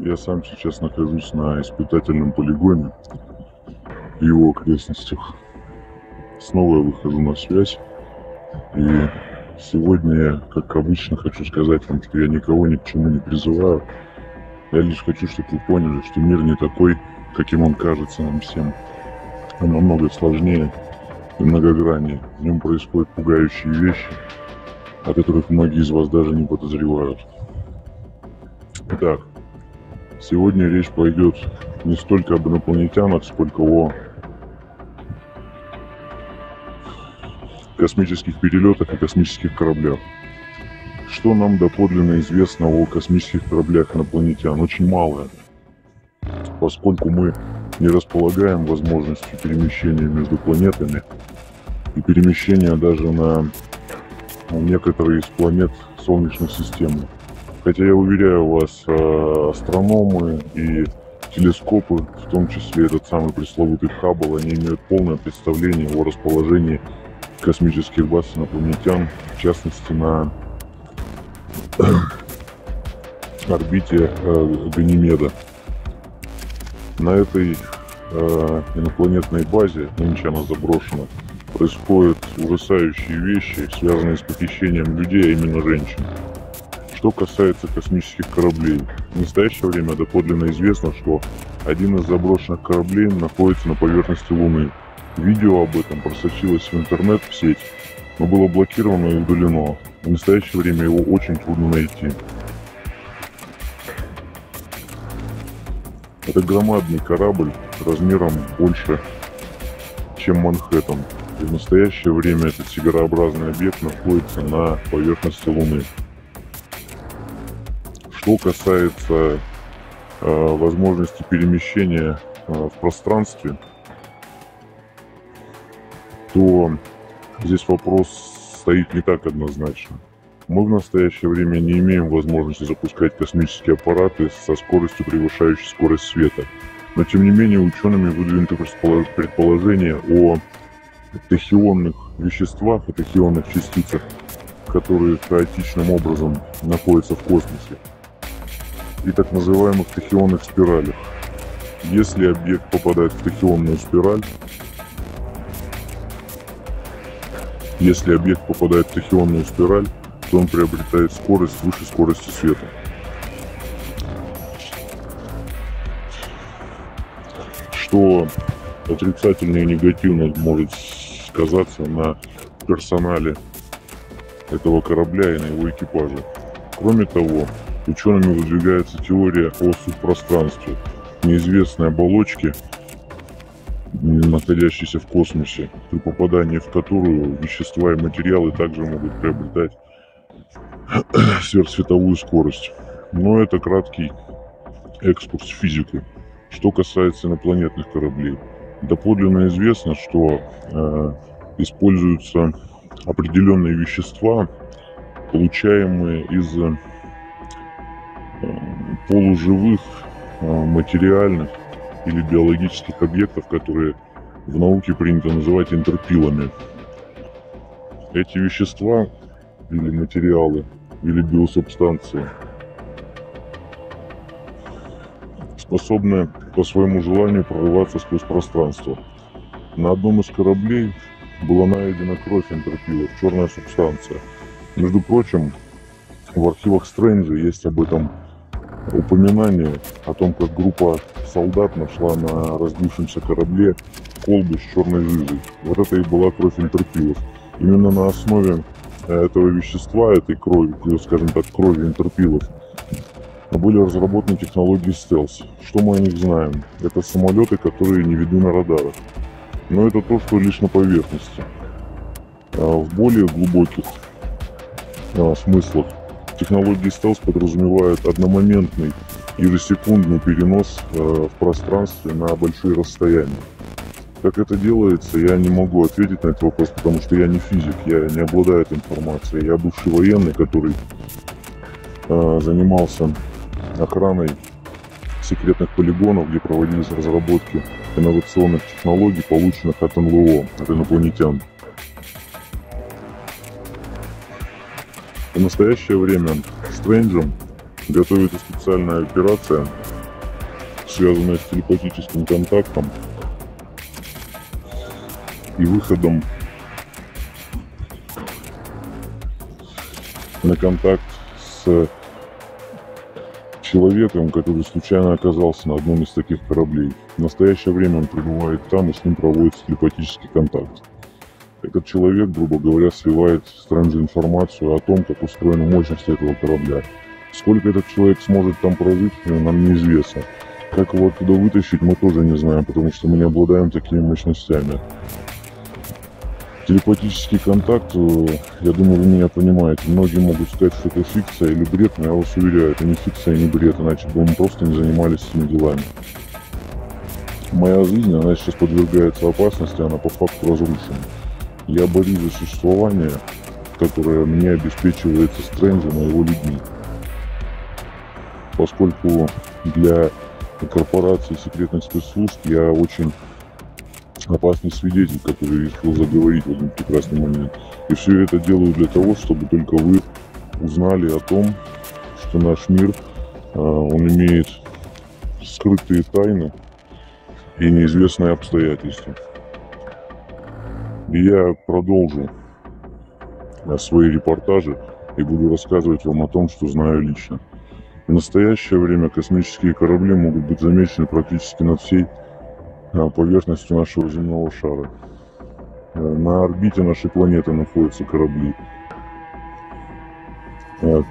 Я сам сейчас нахожусь на испытательном полигоне в его окрестностях. Снова я выхожу на связь. И сегодня я, как обычно, хочу сказать вам, что я никого ни к чему не призываю. Я лишь хочу, чтобы вы поняли, что мир не такой, каким он кажется нам всем. Он намного сложнее и многограннее. В нем происходят пугающие вещи, о которых многие из вас даже не подозревают. Итак, сегодня речь пойдет не столько об инопланетянах, сколько о космических перелетах и космических кораблях. Что нам доподлинно известно о космических кораблях инопланетян? Очень малое, поскольку мы не располагаем возможностью перемещения между планетами и перемещения даже на некоторые из планет Солнечной системы. Хотя я уверяю вас, астрономы и телескопы, в том числе этот самый пресловутый Хаббл, они имеют полное представление о расположении космических баз инопланетян, в частности на орбите Ганимеда. На этой инопланетной базе, нынче она заброшена, происходят ужасающие вещи, связанные с похищением людей, а именно женщин. Что касается космических кораблей, в настоящее время доподлинно известно, что один из заброшенных кораблей находится на поверхности Луны. Видео об этом просочилось в интернет, в сеть, но было блокировано и удалено. В настоящее время его очень трудно найти. Это громадный корабль размером больше, чем Манхэттен. И в настоящее время этот сигарообразный объект находится на поверхности Луны. Что касается возможности перемещения в пространстве, то здесь вопрос стоит не так однозначно. Мы в настоящее время не имеем возможности запускать космические аппараты со скоростью, превышающей скорость света. Но тем не менее учеными выдвинуты предположения о тахионных веществах и тахионных частицах, которые хаотичным образом находятся в космосе, и так называемых тахионных спиралях. Если объект попадает в тахионную спираль, то он приобретает скорость выше скорости света. Что отрицательно и негативно может сказаться на персонале этого корабля и на его экипаже. Кроме того, учеными выдвигается теория о субпространстве, неизвестной оболочке, находящейся в космосе, при попадании в которую вещества и материалы также могут приобретать сверхсветовую скорость. Но это краткий экскурс в физику. Что касается инопланетных кораблей, доподлинно известно, что используются определенные вещества, получаемые из полуживых материальных или биологических объектов, которые в науке принято называть интерпилами. Эти вещества или материалы, или биосубстанции способны по своему желанию прорываться сквозь пространство. На одном из кораблей была найдена кровь интерпилов, черная субстанция. Между прочим, в архивах Стрэнджа есть об этом упоминание, о том, как группа солдат нашла на разбившемся корабле колбу с черной жижей. Вот это и была кровь интерпилов. Именно на основе этого вещества, этой крови, скажем так, крови интерпилов, были разработаны технологии стелс. Что мы о них знаем? Это самолеты, которые не видны на радарах. Но это то, что лишь на поверхности. В более глубоких смыслах технологии стелс подразумевают одномоментный, ежесекундный перенос в пространстве на большие расстояния. Как это делается, я не могу ответить на этот вопрос, потому что я не физик, я не обладаю этой информацией. Я бывший военный, который занимался охраной секретных полигонов, где проводились разработки инновационных технологий, полученных от НЛО, от инопланетян. В настоящее время Стрэнджем готовится специальная операция связанная с телепатическим контактом и выходом на контакт с человеком, который случайно оказался на одном из таких кораблей. В настоящее время он пребывает там, и с ним проводится телепатический контакт. Этот человек, грубо говоря, сливает Стрэнджу информацию о том, как устроена мощность этого корабля. Сколько этот человек сможет там прожить, нам неизвестно. Как его оттуда вытащить, мы тоже не знаем, потому что мы не обладаем такими мощностями. Телепатический контакт, я думаю, вы меня понимаете. Многие могут сказать, что это фикция или бред, но я вас уверяю, это не фикция, не бред, иначе бы мы просто не занимались этими делами. Моя жизнь, она сейчас подвергается опасности, она по факту разрушена. Я борюсь за существование, которое мне обеспечивается Стрэнджем и его людьми. Поскольку для корпорации секретных спецслужб я очень опасный свидетель, который решил заговорить в один прекрасный момент. И все это делаю для того, чтобы только вы узнали о том, что наш мир, он имеет скрытые тайны и неизвестные обстоятельства. И я продолжу свои репортажи и буду рассказывать вам о том, что знаю лично. В настоящее время космические корабли могут быть замечены практически над всей поверхностью нашего земного шара. На орбите нашей планеты находятся корабли.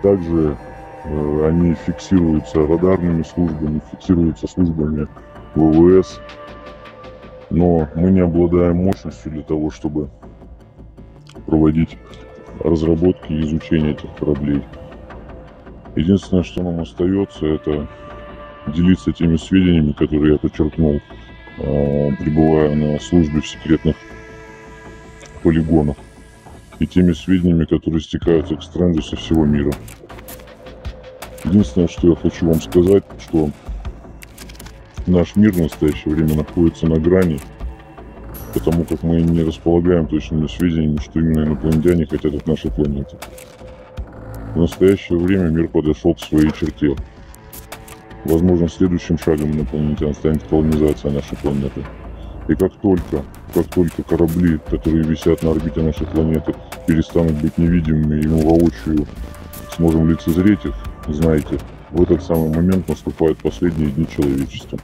Также они фиксируются радарными службами, фиксируются службами ВВС. Но мы не обладаем мощностью для того, чтобы проводить разработки и изучение этих кораблей. Единственное, что нам остается, это делиться теми сведениями, которые я подчеркнул, пребывая на службе в секретных полигонах, и теми сведениями, которые стекаются к Стрэнджу со всего мира. Единственное, что я хочу вам сказать, что наш мир в настоящее время находится на грани, потому как мы не располагаем точными сведениями, что именно инопланетяне хотят от нашей планеты. В настоящее время мир подошел к своей черте. Возможно, следующим шагом инопланетян станет колонизация нашей планеты. И как только корабли, которые висят на орбите нашей планеты, перестанут быть невидимыми, и мы воочию сможем лицезреть их, знаете, в этот самый момент наступают последние дни человечества.